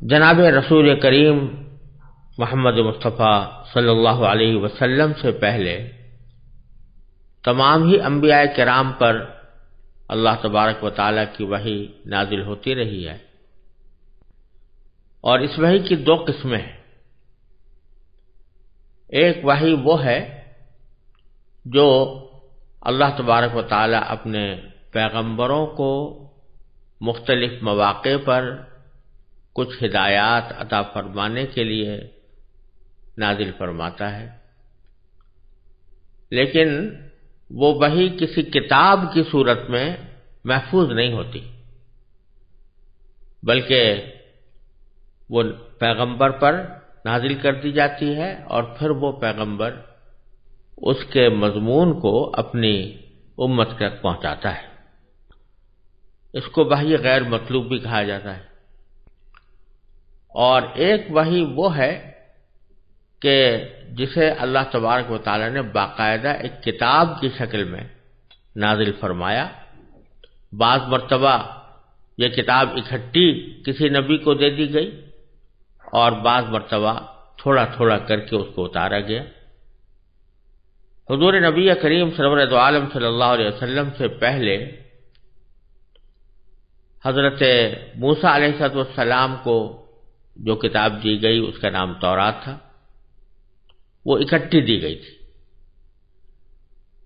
جناب رسول کریم محمد مصطفیٰ صلی اللہ علیہ وسلم سے پہلے تمام ہی انبیاء کرام پر اللہ تبارک و تعالیٰ کی وحی نازل ہوتی رہی ہے، اور اس وحی کی دو قسمیں ہیں۔ ایک وحی وہ ہے جو اللہ تبارک و تعالیٰ اپنے پیغمبروں کو مختلف مواقع پر کچھ ہدایات عطا فرمانے کے لیے نازل فرماتا ہے، لیکن وہ وحی کسی کتاب کی صورت میں محفوظ نہیں ہوتی، بلکہ وہ پیغمبر پر نازل کر دی جاتی ہے اور پھر وہ پیغمبر اس کے مضمون کو اپنی امت تک پہنچاتا ہے۔ اس کو وحی غیر مطلوب بھی کہا جاتا ہے۔ اور ایک وحی وہ ہے کہ جسے اللہ تبارک و تعالیٰ نے باقاعدہ ایک کتاب کی شکل میں نازل فرمایا۔ بعض مرتبہ یہ کتاب اکٹھی کسی نبی کو دے دی گئی، اور بعض مرتبہ تھوڑا تھوڑا کر کے اس کو اتارا گیا۔ حضور نبی کریم سرور دو عالم صلی اللہ علیہ وسلم سے پہلے حضرت موسیٰ علیہ السلام کو جو کتاب دی گئی اس کا نام تورات تھا، وہ اکٹھی دی گئی تھی۔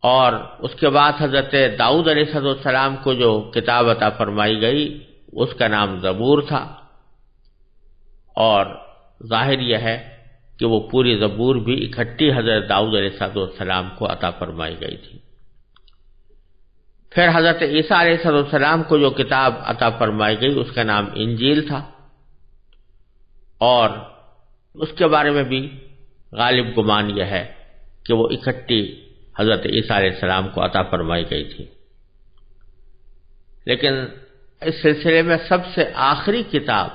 اور اس کے بعد حضرت داؤد علیہ السلام کو جو کتاب عطا فرمائی گئی اس کا نام زبور تھا، اور ظاہر یہ ہے کہ وہ پوری زبور بھی اکٹھی حضرت داؤد علیہ السلام کو عطا فرمائی گئی تھی۔ پھر حضرت عیسیٰ علیہ السلام کو جو کتاب عطا فرمائی گئی اس کا نام انجیل تھا، اور اس کے بارے میں بھی غالب گمان یہ ہے کہ وہ اکٹھی حضرت عیسیٰ علیہ السلام کو عطا فرمائی گئی تھی۔ لیکن اس سلسلے میں سب سے آخری کتاب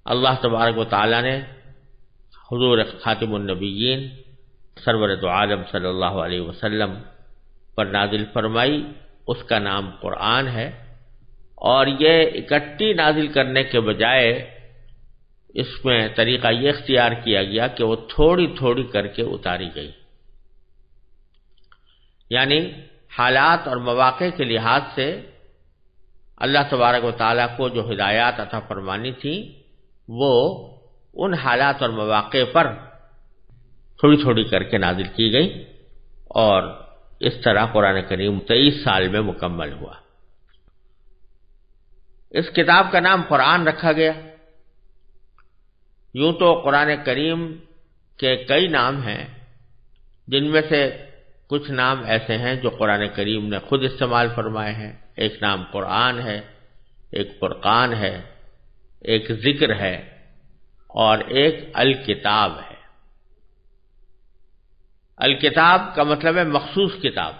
اللہ تبارک و تعالیٰ نے حضور خاتم النبیین سرور دو عالم صلی اللہ علیہ وسلم پر نازل فرمائی، اس کا نام قرآن ہے۔ اور یہ اکٹھی نازل کرنے کے بجائے اس میں طریقہ یہ اختیار کیا گیا کہ وہ تھوڑی تھوڑی کر کے اتاری گئی، یعنی حالات اور مواقع کے لحاظ سے اللہ تبارک و تعالیٰ کو جو ہدایات عطا فرمانی تھی وہ ان حالات اور مواقع پر تھوڑی تھوڑی کر کے نازل کی گئی، اور اس طرح قرآن کریم 23 سال میں مکمل ہوا۔ اس کتاب کا نام قرآن رکھا گیا۔ یوں تو قرآن کریم کے کئی نام ہیں، جن میں سے کچھ نام ایسے ہیں جو قرآن کریم نے خود استعمال فرمائے ہیں۔ ایک نام قرآن ہے، ایک فرقان ہے، ایک ذکر ہے، اور ایک الکتاب ہے۔ الکتاب کا مطلب ہے مخصوص کتاب،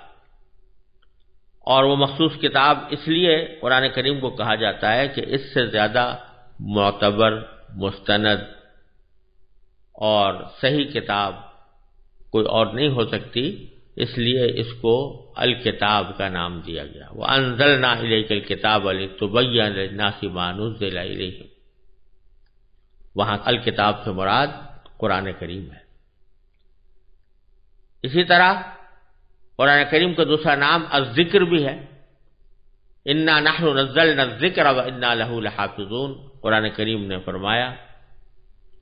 اور وہ مخصوص کتاب اس لیے قرآن کریم کو کہا جاتا ہے کہ اس سے زیادہ معتبر، مستند اور صحیح کتاب کوئی اور نہیں ہو سکتی، اس لیے اس کو الکتاب کا نام دیا گیا۔ وَأَنزَلْنَا إِلَيْكَ الْكِتَابَ لِتُبَيِّنَ لِلنَّاسِ مَا نُزِّلَ إِلَيْهِمْ، وہاں الکتاب سے مراد قرآن کریم ہے۔ اسی طرح قرآن کریم کا دوسرا نام الذکر بھی ہے۔ اِنَّا نَحْنُ نَزَّلْنَا الذِّكْرَ وَإِنَّا لَهُ لَحَافِظُونَ، قرآن کریم نے فرمایا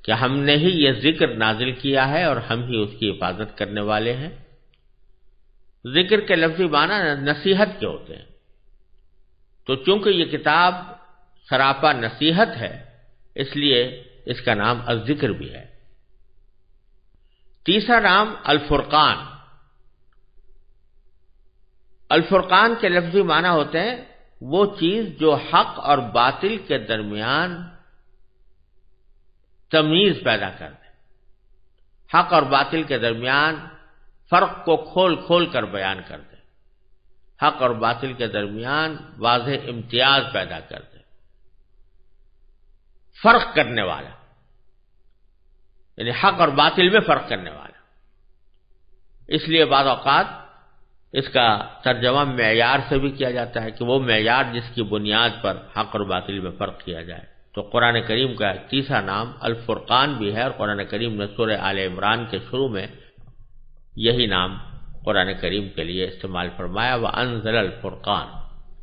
کہ ہم نے ہی یہ ذکر نازل کیا ہے اور ہم ہی اس کی حفاظت کرنے والے ہیں۔ ذکر کے لفظی معنی نصیحت کے ہوتے ہیں، تو چونکہ یہ کتاب سراپا نصیحت ہے اس لیے اس کا نام الذکر بھی ہے۔ تیسرا نام الفرقان۔ الفرقان کے لفظی معنی ہوتے ہیں وہ چیز جو حق اور باطل کے درمیان تمیز پیدا کر دے، حق اور باطل کے درمیان فرق کو کھول کھول کر بیان کر دے، حق اور باطل کے درمیان واضح امتیاز پیدا کر دے، فرق کرنے والا، یعنی حق اور باطل میں فرق کرنے والا۔ اس لیے بعض اوقات اس کا ترجمہ معیار سے بھی کیا جاتا ہے کہ وہ معیار جس کی بنیاد پر حق اور باطل میں فرق کیا جائے۔ تو قرآن کریم کا تیسرا نام الفرقان بھی ہے، اور قرآن کریم نے سورہ آل عمران کے شروع میں یہی نام قرآن کریم کے لیے استعمال فرمایا، وَأَنزَلَ الْفُرْقَانَ،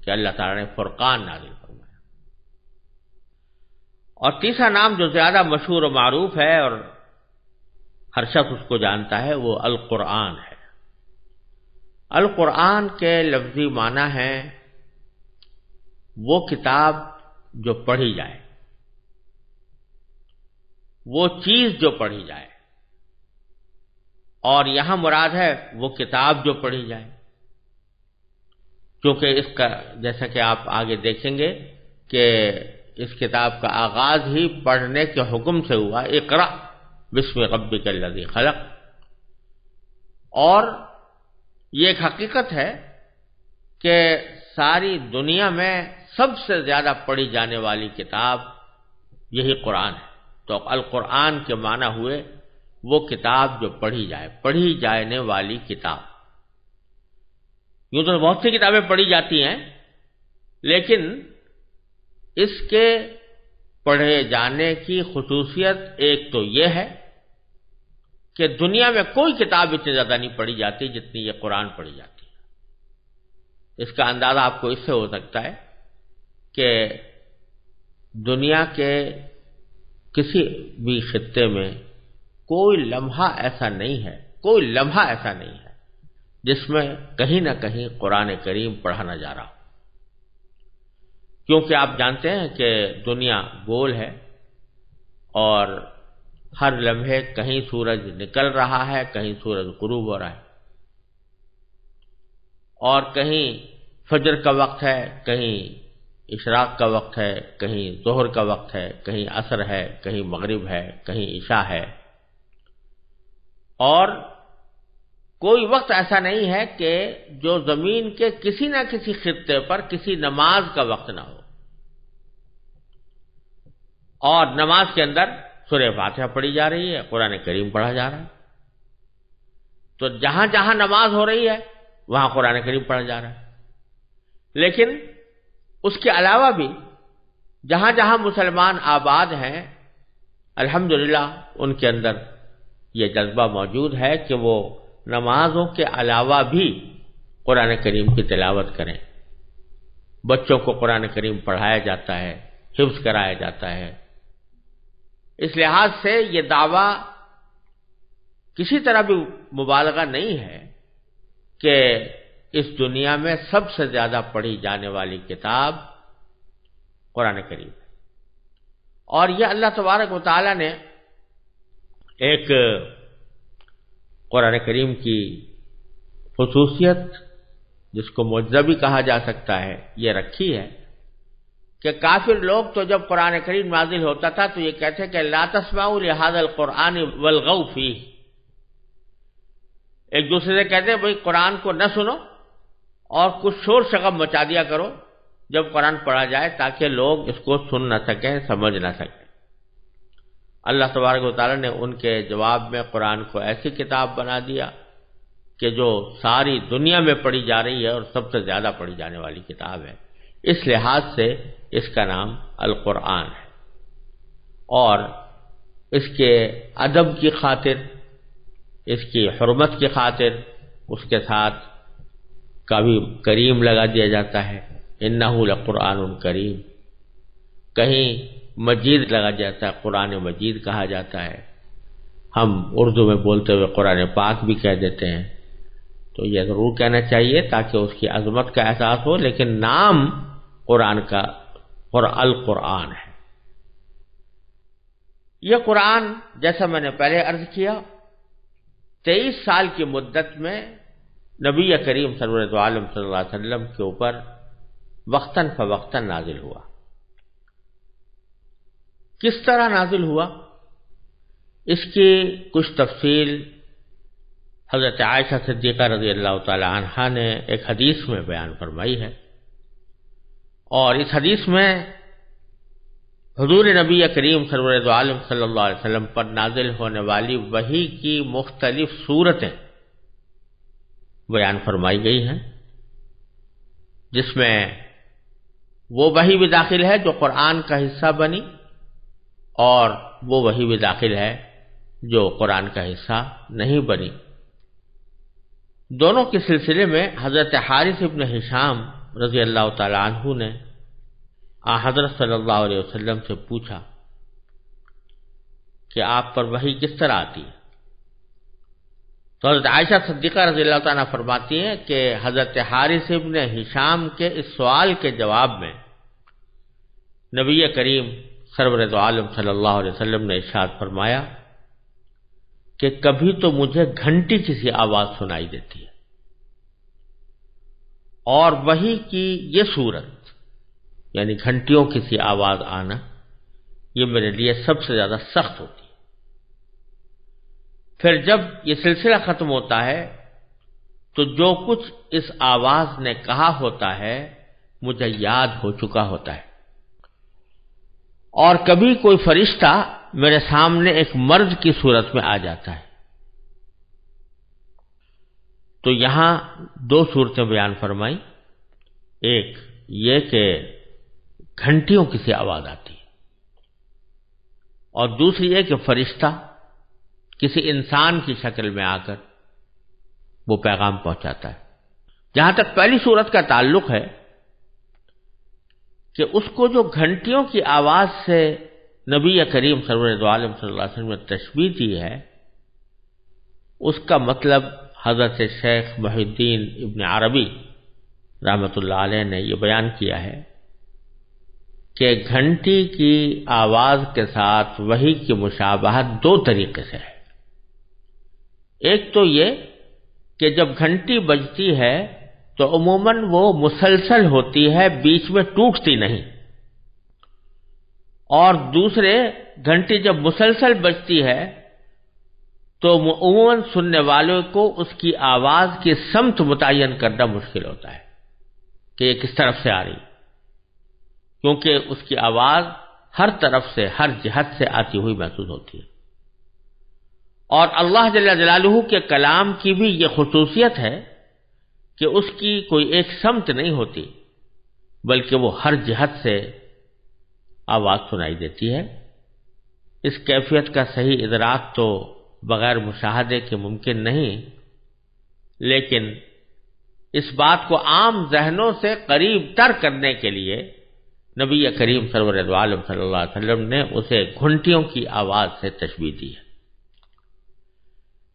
کہ اللہ تعالیٰ نے فرقان نازل فرمایا۔ اور تیسرا نام جو زیادہ مشہور و معروف ہے اور ہر شخص اس کو جانتا ہے، وہ القرآن ہے۔ القرآن کے لفظی معنی ہے وہ کتاب جو پڑھی جائے، وہ چیز جو پڑھی جائے، اور یہاں مراد ہے وہ کتاب جو پڑھی جائے، کیونکہ اس کا جیسا کہ آپ آگے دیکھیں گے کہ اس کتاب کا آغاز ہی پڑھنے کے حکم سے ہوا، اقرأ بسم ربک الذی خلق۔ اور یہ ایک حقیقت ہے کہ ساری دنیا میں سب سے زیادہ پڑھی جانے والی کتاب یہی قرآن ہے، تو القرآن کے معنی ہوئے وہ کتاب جو پڑھی جائے، پڑھی جانے والی کتاب۔ یوں تو بہت سی کتابیں پڑھی جاتی ہیں، لیکن اس کے پڑھے جانے کی خصوصیت ایک تو یہ ہے کہ دنیا میں کوئی کتاب اتنی زیادہ نہیں پڑھی جاتی جتنی یہ قرآن پڑھی جاتی ہے۔ اس کا اندازہ آپ کو اس سے ہو سکتا ہے کہ دنیا کے کسی بھی خطے میں کوئی لمحہ ایسا نہیں ہے جس میں کہیں نہ کہیں قرآن کریم پڑھا نہ جا رہا ہو، کیونکہ آپ جانتے ہیں کہ دنیا گول ہے اور ہر لمحے کہیں سورج نکل رہا ہے، کہیں سورج غروب ہو رہا ہے، اور کہیں فجر کا وقت ہے، کہیں اشراق کا وقت ہے، کہیں ظہر کا وقت ہے، کہیں عصر ہے، کہیں مغرب ہے، کہیں عشاء ہے، اور کوئی وقت ایسا نہیں ہے کہ جو زمین کے کسی نہ کسی خطے پر کسی نماز کا وقت نہ ہو، اور نماز کے اندر سورہ فاتحہ پڑھی جا رہی ہے، قرآن کریم پڑھا جا رہا ہے۔ تو جہاں جہاں نماز ہو رہی ہے وہاں قرآن کریم پڑھا جا رہا ہے، لیکن اس کے علاوہ بھی جہاں جہاں مسلمان آباد ہیں الحمدللہ ان کے اندر یہ جذبہ موجود ہے کہ وہ نمازوں کے علاوہ بھی قرآن کریم کی تلاوت کریں، بچوں کو قرآن کریم پڑھایا جاتا ہے، حفظ کرایا جاتا ہے۔ اس لحاظ سے یہ دعویٰ کسی طرح بھی مبالغہ نہیں ہے کہ اس دنیا میں سب سے زیادہ پڑھی جانے والی کتاب قرآن کریم ہے، اور یہ اللہ تبارک و تعالی نے ایک قرآن کریم کی خصوصیت جس کو معجزہ بھی کہا جا سکتا ہے یہ رکھی ہے کہ کافر لوگ تو جب قرآن کریم نازل ہوتا تھا تو یہ کہتے کہ لا تسمعوا لهذا القرآن والغوا فیہ، ایک دوسرے سے کہتے ہیں بھئی قرآن کو نہ سنو اور کچھ شور شغب مچا دیا کرو جب قرآن پڑھا جائے تاکہ لوگ اس کو سن نہ سکیں، سمجھ نہ سکیں۔ اللہ تبارک و تعالیٰ نے ان کے جواب میں قرآن کو ایسی کتاب بنا دیا کہ جو ساری دنیا میں پڑھی جا رہی ہے اور سب سے زیادہ پڑھی جانے والی کتاب ہے، اس لحاظ سے اس کا نام القرآن ہے۔ اور اس کے ادب کی خاطر، اس کی حرمت کی خاطر اس کے ساتھ کبھی کریم لگا دیا جاتا ہے، انہ لقرآن کریم، کہیں مجید لگا جاتا ہے، قرآن مجید کہا جاتا ہے، ہم اردو میں بولتے ہوئے قرآن پاک بھی کہہ دیتے ہیں، تو یہ ضرور کہنا چاہیے تاکہ اس کی عظمت کا احساس ہو، لیکن نام قرآن کا اور القرآن ہے۔ یہ قرآن جیسا میں نے پہلے عرض کیا 23 سال کی مدت میں نبی کریم صلی اللہ علیہ وسلم کے اوپر وقتاً فوقتاً نازل ہوا۔ کس طرح نازل ہوا اس کی کچھ تفصیل حضرت عائشہ صدیقہ رضی اللہ تعالی عنہا نے ایک حدیث میں بیان فرمائی ہے، اور اس حدیث میں حضور نبی کریم صلی اللہ علیہ وسلم پر نازل ہونے والی وحی کی مختلف صورتیں بیان فرمائی گئی ہیں، جس میں وہ وحی بھی داخل ہے جو قرآن کا حصہ بنی اور وہ وحی بھی داخل ہے جو قرآن کا حصہ نہیں بنی۔ دونوں کے سلسلے میں حضرت حارث ابن ہشام رضی اللہ تعالی عنہ نے حضرت صلی اللہ علیہ وسلم سے پوچھا کہ آپ پر وحی کس طرح آتی ہے؟ تو حضرت عائشہ صدیقہ رضی اللہ تعالیٰ فرماتی ہیں کہ حضرت حارث ابن ہشام کے اس سوال کے جواب میں نبی کریم سرور دو عالم صلی اللہ علیہ وسلم نے ارشاد فرمایا کہ کبھی تو مجھے گھنٹی کسی آواز سنائی دیتی ہے، اور وحی کی یہ صورت یعنی گھنٹیوں کسی آواز آنا یہ میرے لیے سب سے زیادہ سخت ہوتی ہے۔ پھر جب یہ سلسلہ ختم ہوتا ہے تو جو کچھ اس آواز نے کہا ہوتا ہے مجھے یاد ہو چکا ہوتا ہے، اور کبھی کوئی فرشتہ میرے سامنے ایک مرد کی صورت میں آ جاتا ہے۔ تو یہاں دو صورتیں بیان فرمائی، ایک یہ کہ گھنٹیوں کسی آواز آتی ہے، اور دوسری یہ کہ فرشتہ کسی انسان کی شکل میں آ کر وہ پیغام پہنچاتا ہے۔ جہاں تک پہلی صورت کا تعلق ہے کہ اس کو جو گھنٹیوں کی آواز سے نبی کریم سرور دو عالم صلی اللہ علیہ وسلم نے تشبیہ دی ہے، اس کا مطلب حضرت شیخ محی الدین ابن عربی رحمۃ اللہ علیہ نے یہ بیان کیا ہے کہ گھنٹی کی آواز کے ساتھ وحی کی مشابہت دو طریقے سے ہے۔ ایک تو یہ کہ جب گھنٹی بجتی ہے تو عموماً وہ مسلسل ہوتی ہے، بیچ میں ٹوٹتی نہیں، اور دوسرے گھنٹی جب مسلسل بجتی ہے تو عموماً سننے والوں کو اس کی آواز کی سمت متعین کرنا مشکل ہوتا ہے کہ یہ کس طرف سے آ رہی، کیونکہ اس کی آواز ہر طرف سے ہر جہت سے آتی ہوئی محسوس ہوتی ہے۔ اور اللہ جل جلالہ کے کلام کی بھی یہ خصوصیت ہے کہ اس کی کوئی ایک سمت نہیں ہوتی، بلکہ وہ ہر جہت سے آواز سنائی دیتی ہے۔ اس کیفیت کا صحیح ادراک تو بغیر مشاہدے کے ممکن نہیں، لیکن اس بات کو عام ذہنوں سے قریب تر کرنے کے لیے نبی کریم سرور دو عالم صلی اللہ علیہ وسلم نے اسے گھنٹیوں کی آواز سے تشبیہ دی ہے۔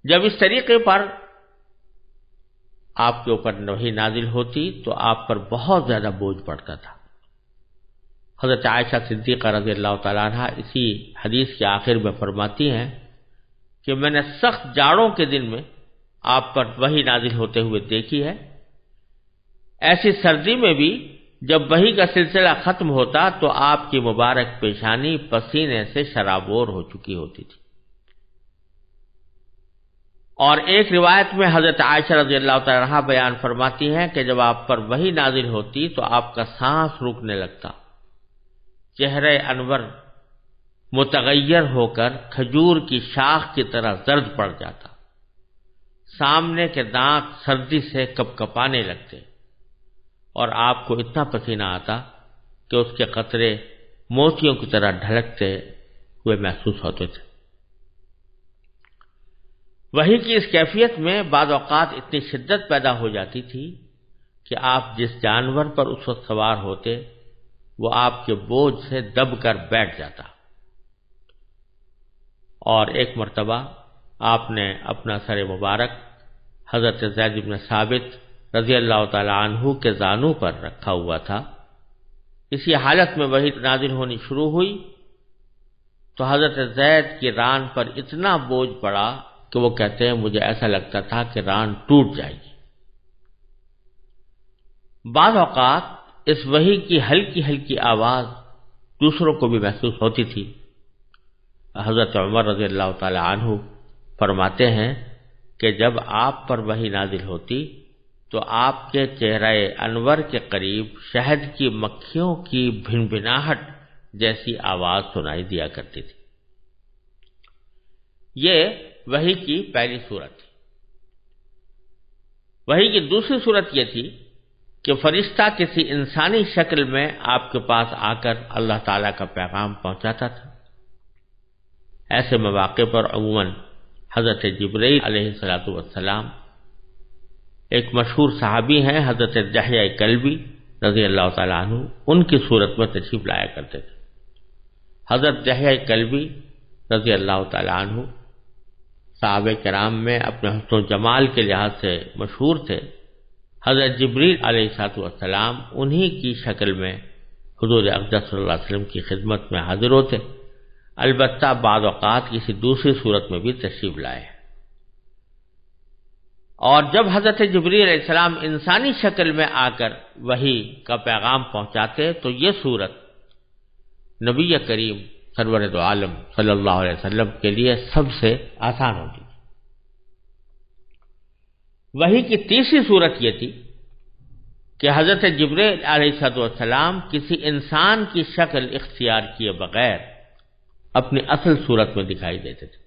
جب اس طریقے پر آپ کے اوپر وحی نازل ہوتی تو آپ پر بہت زیادہ بوجھ پڑتا تھا۔ حضرت عائشہ صدیقہ رضی اللہ تعالیٰ عنہ اسی حدیث کے آخر میں فرماتی ہیں کہ میں نے سخت جاڑوں کے دن میں آپ پر وحی نازل ہوتے ہوئے دیکھی ہے، ایسی سردی میں بھی جب وحی کا سلسلہ ختم ہوتا تو آپ کی مبارک پیشانی پسینے سے شرابور ہو چکی ہوتی تھی۔ اور ایک روایت میں حضرت عائشہ رضی اللہ تعالی عنہا بیان فرماتی ہیں کہ جب آپ پر وحی نازل ہوتی تو آپ کا سانس رکنے لگتا، چہرہ انور متغیر ہو کر کھجور کی شاخ کی طرح زرد پڑ جاتا، سامنے کے دانت سردی سے کپکپانے لگتے، اور آپ کو اتنا پسینہ آتا کہ اس کے قطرے موتیوں کی طرح ڈھلکتے ہوئے محسوس ہوتے تھے۔ وحی کی اس کیفیت میں بعض اوقات اتنی شدت پیدا ہو جاتی تھی کہ آپ جس جانور پر اس وقت سوار ہوتے وہ آپ کے بوجھ سے دب کر بیٹھ جاتا۔ اور ایک مرتبہ آپ نے اپنا سر مبارک حضرت زید بن ثابت رضی اللہ تعالی عنہ کے زانوں پر رکھا ہوا تھا۔ اسی حالت میں وحی نازل ہونی شروع ہوئی تو حضرت زید کی ران پر اتنا بوجھ پڑا کہ وہ کہتے ہیں مجھے ایسا لگتا تھا کہ ران ٹوٹ جائے گی۔ بعض اوقات اس وحی کی ہلکی ہلکی آواز دوسروں کو بھی محسوس ہوتی تھی۔ حضرت عمر رضی اللہ تعالی عنہ فرماتے ہیں کہ جب آپ پر وحی نازل ہوتی تو آپ کے چہرہ انور کے قریب شہد کی مکھیوں کی بھنبھناہٹ جیسی آواز سنائی دیا کرتی تھی۔ یہ وحی کی پہلی صورت تھی۔ وحی کی دوسری صورت یہ تھی کہ فرشتہ کسی انسانی شکل میں آپ کے پاس آ کر اللہ تعالیٰ کا پیغام پہنچاتا تھا۔ ایسے مواقع پر عموماً حضرت جبرائیل علیہ السلام، ایک مشہور صحابی ہیں حضرت دحیہ کلبی رضی اللہ تعالیٰ عنہ، ان کی صورت میں تشریف لایا کرتے تھے۔ حضرت دحیہ کلبی رضی اللہ تعالیٰ عنہ صحابہ کرام میں اپنے حسن و جمال کے لحاظ سے مشہور تھے۔ حضرت جبریل علیہ السلام انہی کی شکل میں حضور اقدس صلی اللہ علیہ وسلم کی خدمت میں حاضر ہوتے، البتہ بعض اوقات کسی دوسری صورت میں بھی تشریف لائے۔ اور جب حضرت جبریل علیہ السلام انسانی شکل میں آ کر وحی کا پیغام پہنچاتے تو یہ صورت نبی کریم سرور دو عالم صلی اللہ علیہ وسلم کے لیے سب سے آسان ہوتی تھی۔ وحی کی تیسری صورت یہ تھی کہ حضرت جبریل علیہ السلام کسی انسان کی شکل اختیار کیے بغیر اپنی اصل صورت میں دکھائی دیتے تھے،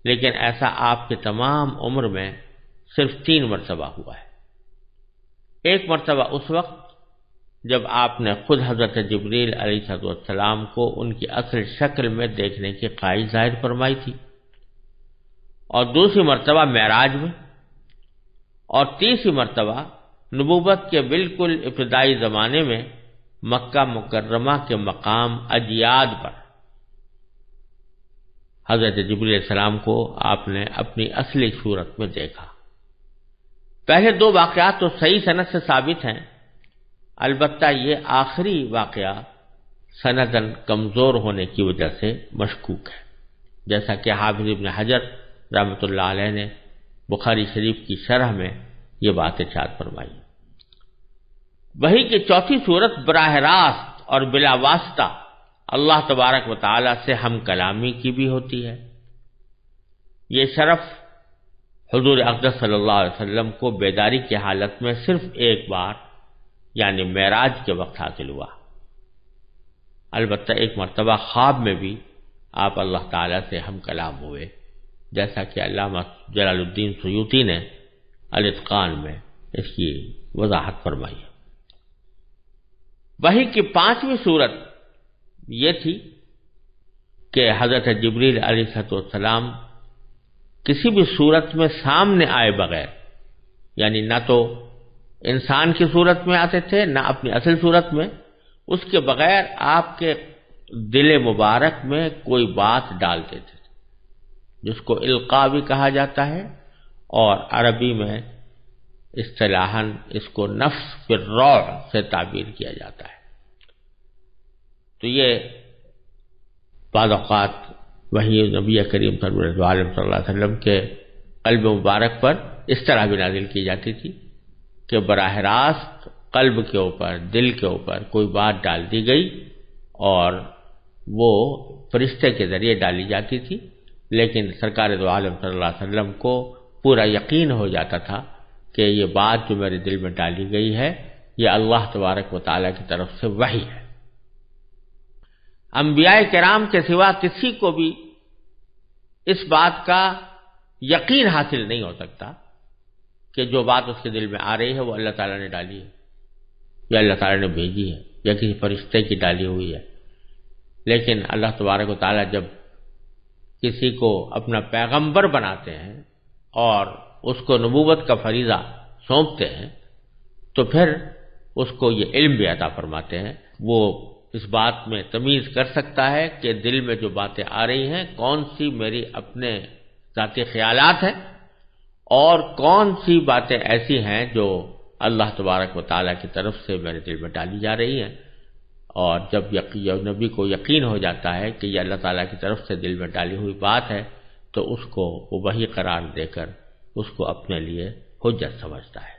لیکن ایسا آپ کی تمام عمر میں صرف 3 مرتبہ ہوا ہے۔ ایک مرتبہ اس وقت جب آپ نے خود حضرت جبریل علیہ السلام کو ان کی اصل شکل میں دیکھنے کی خواہش ظاہر فرمائی تھی، اور دوسری مرتبہ معراج میں، اور تیسری مرتبہ نبوت کے بالکل ابتدائی زمانے میں مکہ مکرمہ کے مقام اجیاد پر حضرت جبریل علیہ السلام کو آپ نے اپنی اصلی صورت میں دیکھا۔ پہلے 2 واقعات تو صحیح سند سے ثابت ہیں، البتہ یہ آخری واقعہ سنداً کمزور ہونے کی وجہ سے مشکوک ہے، جیسا کہ حافظ ابن حجر رحمۃ اللہ علیہ نے بخاری شریف کی شرح میں یہ بات ارشاد فرمائی۔ وحی کی چوتھی صورت براہ راست اور بلا واسطہ اللہ تبارک و تعالی سے ہم کلامی کی بھی ہوتی ہے۔ یہ شرف حضور اقدس صلی اللہ علیہ وسلم کو بیداری کی حالت میں صرف ایک بار یعنی معراج کے وقت حاصل ہوا، البتہ ایک مرتبہ خواب میں بھی آپ اللہ تعالی سے ہم کلام ہوئے، جیسا کہ علامہ جلال الدین سیوطی نے الاتقان میں اس کی وضاحت فرمائی ہے۔ وحی کی 5ویں صورت یہ تھی کہ حضرت جبریل علیہ السلام کسی بھی صورت میں سامنے آئے بغیر، یعنی نہ تو انسان کی صورت میں آتے تھے نہ اپنی اصل صورت میں، اس کے بغیر آپ کے دل مبارک میں کوئی بات ڈالتے تھے، جس کو القاء بھی کہا جاتا ہے، اور عربی میں اصطلاحاً اس کو نفس بالروع سے تعبیر کیا جاتا ہے۔ تو یہ بعض اوقات وحی نبی کریم صلی اللہ علیہ وسلم کے قلب مبارک پر اس طرح بھی نازل کی جاتی تھی کہ براہ راست قلب کے اوپر، دل کے اوپر کوئی بات ڈال دی گئی، اور وہ فرشتے کے ذریعے ڈالی جاتی تھی، لیکن سرکار دو عالم صلی اللہ علیہ وسلم کو پورا یقین ہو جاتا تھا کہ یہ بات جو میرے دل میں ڈالی گئی ہے یہ اللہ تبارک و تعالیٰ کی طرف سے وحی ہے۔ انبیاء کرام کے سوا کسی کو بھی اس بات کا یقین حاصل نہیں ہو سکتا کہ جو بات اس کے دل میں آ رہی ہے وہ اللہ تعالیٰ نے ڈالی ہے یا اللہ تعالیٰ نے بھیجی ہے یا کسی فرشتے کی ڈالی ہوئی ہے، لیکن اللہ تبارک و تعالیٰ جب کسی کو اپنا پیغمبر بناتے ہیں اور اس کو نبوت کا فریضہ سونپتے ہیں تو پھر اس کو یہ علم بھی عطا فرماتے ہیں، وہ اس بات میں تمیز کر سکتا ہے کہ دل میں جو باتیں آ رہی ہیں کون سی میری اپنے ذاتی خیالات ہیں اور کون سی باتیں ایسی ہیں جو اللہ تبارک و تعالیٰ کی طرف سے میرے دل میں ڈالی جا رہی ہیں۔ اور جب نبی کو یقین ہو جاتا ہے کہ یہ اللہ تعالیٰ کی طرف سے دل میں ڈالی ہوئی بات ہے تو اس کو وہ وحی قرار دے کر اس کو اپنے لیے حجت سمجھتا ہے۔